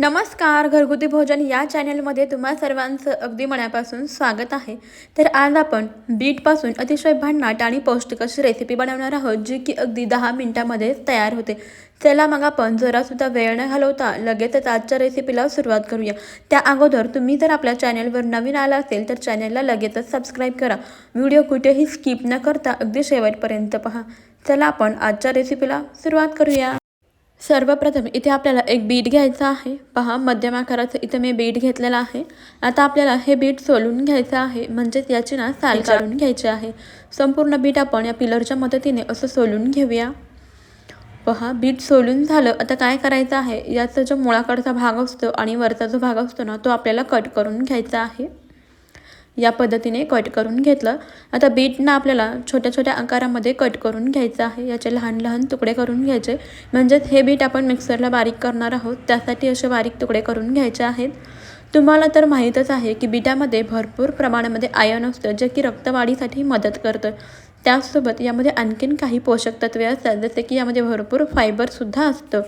नमस्कार. घरगुती भोजन या चॅनलमध्ये तुम्हा सर्वांचं अगदी मनापासून स्वागत आहे. तर आज आपण बीटपासून अतिशय भन्नाट आणि पौष्टिक अशी रेसिपी बनवणार आहोत, जी की अगदी 10 मिनिटांमध्ये तयार होते. चला मग आपण जरासुद्धा वेळ न घालवता लगेचच आजच्या रेसिपीला सुरुवात करूया. त्या अगोदर तुम्ही जर आपल्या चॅनलवर नवीन आला असेल तर चॅनलला लगेचच सबस्क्राईब करा. व्हिडिओ कुठेही स्किप न करता अगदी शेवटपर्यंत पहा. चला आपण आजच्या रेसिपीला सुरुवात करूया. सर्वप्रथम इथे आपल्याला एक बीट घ्यायचा आहे. पहा, मध्यम आकाराचं इथे मी बीट घेतलेला आहे. आता आपल्याला हे बीट सोलून घ्यायचं आहे, म्हणजेच याची साल काढून घ्यायची आहे. संपूर्ण बीट आपण या पिलरच्या मदतीने असं सोलून घेऊया. पहा, बीट सोलून झालं. आता काय करायचं आहे, याचा जो मुळाकडचा भाग असतो आणि वरचा जो भाग असतो ना, तो आपल्याला कट करून घ्यायचा आहे. या पद्धतीने कट करून घेतलं. आता बीटना आपल्याला छोट्या छोट्या आकारामध्ये कट करून घ्यायचं आहे. याचे लहान लहान तुकडे करून घ्यायचे, म्हणजेच हे बीट आपण मिक्सरला बारीक करणार आहोत, त्यासाठी असे बारीक तुकडे करून घ्यायचे आहेत. तुम्हाला तर माहीतच आहे की बीटामध्ये भरपूर प्रमाणामध्ये आयर्न असतं, जे की रक्तवाढीसाठी मदत करतं. त्याचसोबत यामध्ये आणखीन काही पोषक तत्वे असतात, जसे की यामध्ये भरपूर फायबरसुद्धा असतं.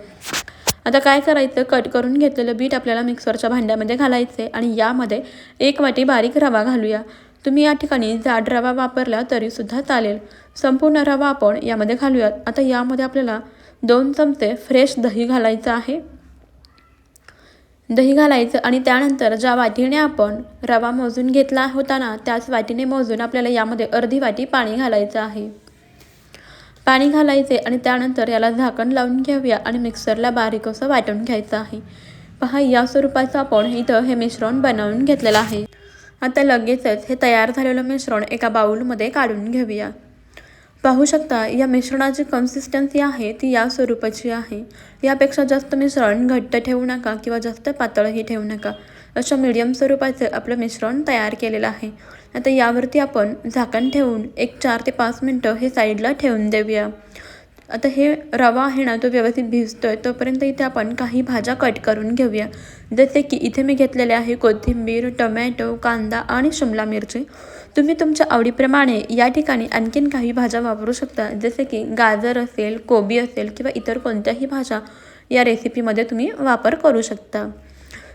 आता काय करायचं, कट करून घेतलेलं बीट आपल्याला मिक्सरच्या भांड्यामध्ये घालायचे आणि यामध्ये 1 वाटी बारीक रवा घालूया. तुम्ही या ठिकाणी जाड रवा वापरला तरीसुद्धा चालेल. संपूर्ण रवा आपण यामध्ये घालूयात. आता यामध्ये आपल्याला 2 चमचे फ्रेश दही घालायचं आहे. दही घालायचं आणि त्यानंतर ज्या वाटीने आपण रवा मोजून घेतला होता ना, त्याच वाटीने मोजून आपल्याला यामध्ये अर्धी वाटी पाणी घालायचं आहे. पाणी घालायचे आणि त्यानंतर याला झाकण लावून घेऊया आणि मिक्सरला बारीक असं वाटून घ्यायचं आहे. पहा, या स्वरूपाचं आपण इथं हे मिश्रण बनवून घेतलेलं आहे. आता लगेचच हे तयार झालेलं मिश्रण एका बाउलमध्ये काढून घेऊया. पाहू शकता, या मिश्रणाची कन्सिस्टन्सी आहे ती या स्वरूपाची आहे. यापेक्षा जास्त मिश्रण घट्ट ठेवू नका किंवा जास्त पातळही ठेवू नका. अशा मीडियम स्वरूपाचं आपलं मिश्रण तयार केलेलं आहे. आता यावरती आपण झाकण ठेवून एक 4 ते 5 मिनटं हे साईडला ठेवून देऊया. आता हे रवा आहे ना, तो व्यवस्थित भिजतोय तोपर्यंत इथे आपण काही भाज्या कट करून घेऊया. जसे की इथे मी घेतलेले आहे कोथिंबीर, टोमॅटो, कांदा आणि शिमला मिरची. तुम्ही तुमच्या आवडीप्रमाणे या ठिकाणी आणखीन काही भाज्या वापरू शकता, जसे की गाजर असेल, कोबी असेल किंवा इतर कोणत्याही भाज्या या रेसिपीमध्ये तुम्ही वापर करू शकता.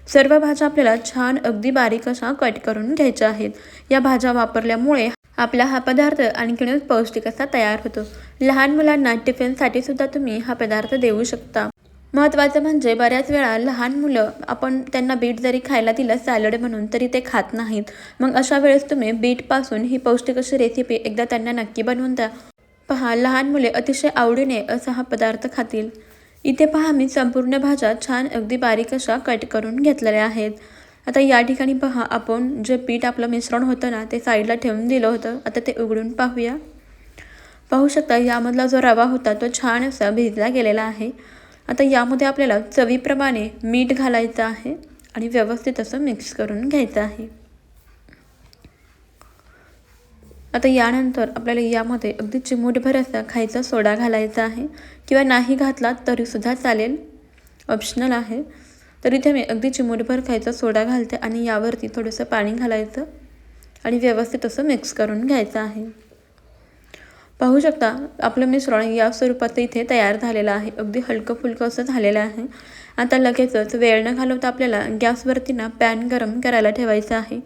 सर्व भाज्या आपल्याला छान अगदी बारीक अशा कट करून घ्यायच्या आहेत. या भाज्या वापरल्यामुळे आपला हा पदार्थ आणखीनच पौष्टिक असा तयार होतो. लहान मुलांना टिफिनसाठी सुद्धा तुम्ही हा पदार्थ देऊ शकता. महत्त्वाचं म्हणजे बऱ्याच वेळा लहान मुलं आपण त्यांना बीट जरी खायला दिलं सॅलड म्हणून तरी ते खात नाहीत. मग अशा वेळेस तुम्ही बीटपासून ही पौष्टिक अशी रेसिपी एकदा त्यांना नक्की बनवून द्या. पहा, लहान मुले अतिशय आवडीने असा हा पदार्थ खातील. इथे पहा, मी संपूर्ण भाज्या छान अगदी बारीक अशा कट करून घेतलेल्या आहेत. आता या ठिकाणी पहा, आपण जे पीठ आपलं मिश्रण होतं ना, ते साईडला ठेवून दिलं होतं. आता ते उघडून पाहूया. पाहू शकता, यामधला जो रवा होता तो छान असा भिजला गेलेला आहे. आता यामध्ये आपल्याला चवीप्रमाणे मीठ घालायचं आहे आणि व्यवस्थित असं मिक्स करून घ्यायचं आहे. आता यानंतर आपल्याला यामध्ये अगदी चिमूटभर असा खायचा सोडा घालायचा आहे किंवा नाही घातला तरीसुद्धा चालेल, ऑप्शनल आहे. तर इथे मी अगदी चिमूटभर खायचा सोडा घालते आणि यावरती थोडंसं पाणी घालायचं आणि व्यवस्थित असं मिक्स करून घ्यायचं आहे. पाहू शकता, आपलं मिश्रण या स्वरूपात इथे तयार झालेलं आहे. अगदी हलकं फुलकं असं झालेलं आहे. आता लगेचच वेळ न घालवता आपल्याला गॅसवरती पॅन गरम करायला ठेवायचं आहे.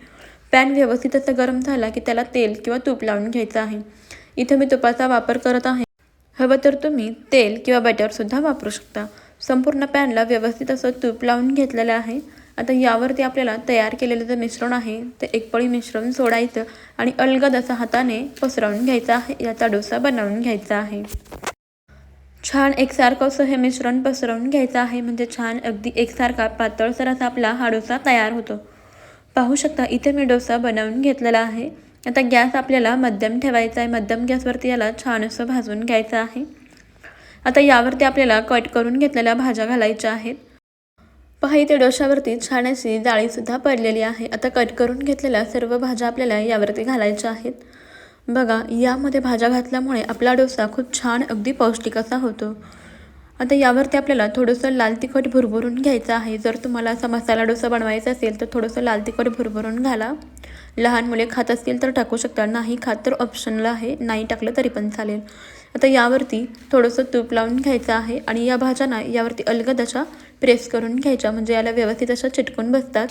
पॅन व्यवस्थित असं गरम झाला की त्याला तेल किंवा तूप लावून घ्यायचं आहे. इथे मी तुपाचा वापर करत आहे. हवं तर तुम्ही तेल किंवा बटरसुद्धा वापरू शकता. संपूर्ण पॅनला व्यवस्थित असं तूप लावून घेतलेलं आहे. आता यावरती आपल्याला तयार केलेलं जे मिश्रण आहे ते एक पळी मिश्रण सोडायचं आणि अलगद असं हाताने पसरवून घ्यायचं आहे. याचा डोसा बनवून घ्यायचा आहे. छान एकसारखं असं हे मिश्रण पसरवून घ्यायचं आहे, म्हणजे छान अगदी एकसारखा पातळसर असा आपला हा डोसा तयार होतो. पाहू शकता, इथे मी डोसा बनवून घेतलेला आहे. आता गॅस आपल्याला मध्यम ठेवायचा आहे. मध्यम गॅसवरती याला छान असं भाजून घ्यायचं आहे. आता यावरती आपल्याला कट करून घेतलेल्या भाज्या घालायच्या आहेत. पहा, इथे डोशावरती छान अशी जाळीसुद्धा पडलेली आहे. आता कट करून घेतलेल्या सर्व भाज्या आपल्याला यावरती घालायच्या आहेत. बघा, यामध्ये भाज्या घातल्यामुळे आपला डोसा खूप छान अगदी पौष्टिक असा होतो. आता यावरती आपल्याला थोडंसं लाल तिखट भुरभुरून घ्यायचं आहे. जर तुम्हाला असा मसाला डोसा बनवायचा असेल तर थोडंसं लाल तिखट भुरभुरून घाला. लहान मुले खात असतील तर टाकू शकता, नाही खात तर ऑप्शनल आहे, नाही टाकलं तरी पण चालेल. आता यावरती थोडंसं तूप लावून घ्यायचं आहे आणि या भाज्यांना यावरती अलगद अशा प्रेस करून घ्यायच्या, म्हणजे याला व्यवस्थित अशा चिटकून बसतात.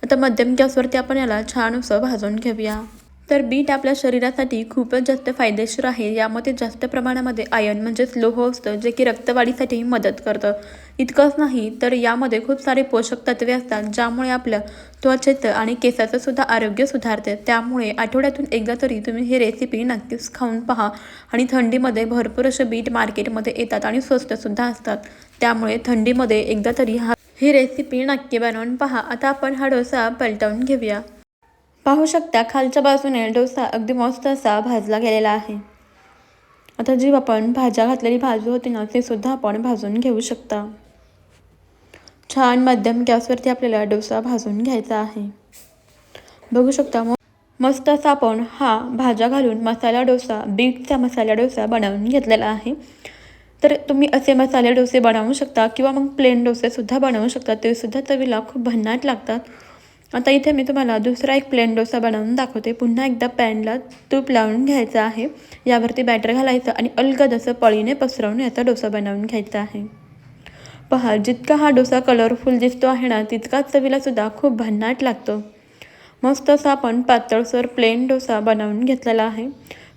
आता मध्यम गॅसवरती आपण याला छान असं भाजून घेऊया. तर बीट आपल्या शरीरासाठी खूपच जास्त फायदेशीर आहे. यामध्ये जास्त प्रमाणामध्ये आयर्न म्हणजेच लोह असतं, जे की रक्तवाढीसाठी मदत करतं. इतकंच नाही तर यामध्ये खूप सारे पोषक तत्वे असतात, ज्यामुळे आपल्या त्वचेचं आणि केसाचं सुद्धा आरोग्य सुधारते. त्यामुळे आठवड्यातून एकदा तरी तुम्ही ही रेसिपी नक्कीच खाऊन पहा. आणि थंडीमध्ये भरपूर असे बीट मार्केटमध्ये येतात आणि स्वस्तसुद्धा असतात. त्यामुळे थंडीमध्ये एकदा तरी ही रेसिपी नक्की बनवून पहा. आता आपण हा डोसा पलटवून घेऊया. पाहू शकता खालच्या बाजूने डोसा अगदी मस्त असा भाजला गेलेला आहे. आता जी आपण भाज्या घातलेली बाजू होती ना, ते सुद्धा आपण भाजून घेऊ शकता. छान मध्यम गॅसवरती आपल्याला डोसा भाजून घ्यायचा आहे. बघू शकता मस्त असा आपण हा भाज्या घालून मसाला डोसा, बीटचा मसाला डोसा बनवून घेतलेला आहे. तर तुम्ही असे मसाले डोसे बनवू शकता किंवा मग प्लेन डोसेसुद्धा बनवू शकता. ते सुद्धा चवीला खूप भन्नाट लागतात. आता इथे मी तुम्हाला दुसरा एक प्लेन डोसा बनवून दाखवते. पुन्हा एकदा पॅनला तूप लावून घ्यायचं आहे. यावरती बॅटर घालायचं आणि अलगद असं पळीने पसरवून याचा डोसा बनवून घ्यायचा आहे. पहा, जितका हा डोसा कलरफुल दिसतो आहे ना, तितकाच चवीला सुद्धा खूप भन्नाट लागतो. मस्त असा आपण पातळसर प्लेन डोसा बनवून घेतलेला आहे.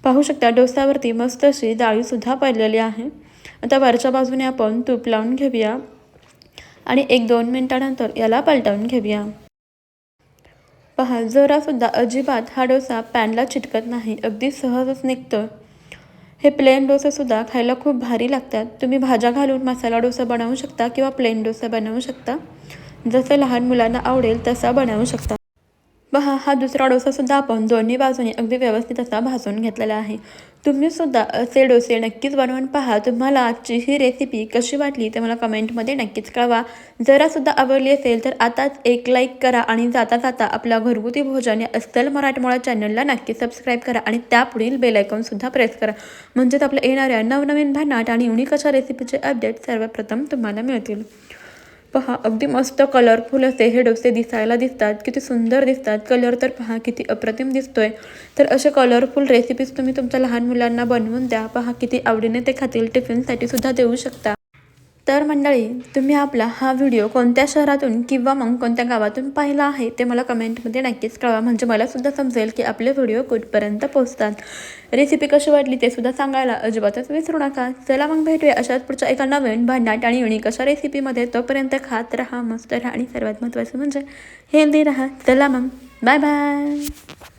पाहू शकता डोसावरती मस्त अशी जाळीसुद्धा पडलेली आहे. आता वरच्या बाजूने आपण तूप लावून घेऊया आणि 1-2 मिनिटानंतर याला पलटवून घेऊया. पहा, जरासुद्धा अजिबात हा डोसा पॅनला चिटकत नाही, अगदी सहजच निघतो. हे प्लेन डोसेसुद्धा खायला खूप भारी लागतात. तुम्ही भाज्या घालून मसाला डोसा बनवू शकता किंवा प्लेन डोसा बनवू शकता. जसं लहान मुलांना आवडेल तसा बनवू शकता. पहा, हा दुसरा डोसासुद्धा आपण दोन्ही बाजूने अगदी व्यवस्थित असा भाजून घेतलेला आहे. तुम्हीसुद्धा असे डोसे नक्कीच बनवून पहा. तुम्हाला आजची ही रेसिपी कशी वाटली ते मला कमेंटमध्ये नक्कीच कळवा. जरासुद्धा आवडली असेल तर आताच एक लाईक करा आणि जाता जाता आपल्या घरगुती भोजन या अस्सल मराठमोळा चॅनलला नक्की सबस्क्राईब करा आणि त्यापुढील बेल आयकॉनसुद्धा प्रेस करा. म्हणजेच आपल्या येणाऱ्या नवनवीन भन्नाट आणि युनिक अशा रेसिपीचे अपडेट सर्वप्रथम तुम्हाला मिळतील. पहा, अगदी मस्त कलरफुल असे हे डोसे दिसायला दिसतात. किती सुंदर दिसतात. कलर तर पहा किती अप्रतिम दिसतोय. तर असे कलरफुल रेसिपीज तुम्ही तुमच्या लहान मुलांना बनवून द्या. पहा किती आवडीने ते खातील. टिफिनसाठी सुद्धा देऊ शकता. तर मंडळी, तुम्ही आपला हा व्हिडिओ कोणत्या शहरातून किंवा मग कोणत्या गावातून पाहिला आहे ते मला कमेंटमध्ये नक्कीच कळवा. म्हणजे मला सुद्धा समजेल की आपले व्हिडिओ कुठपर्यंत पोहोचतात. रेसिपी कशी वाटली ते सुद्धा सांगायला अजिबातच विसरू नका. चला मग भेटूया अशाच पुढच्या एका नवीन भन्नाट आणि युनिक अशा रेसिपीमध्ये. तोपर्यंत खात राहा, मस्त राहा आणि सर्वात महत्त्वाचं म्हणजे हेल्दी राहा. चला मग, बाय बाय.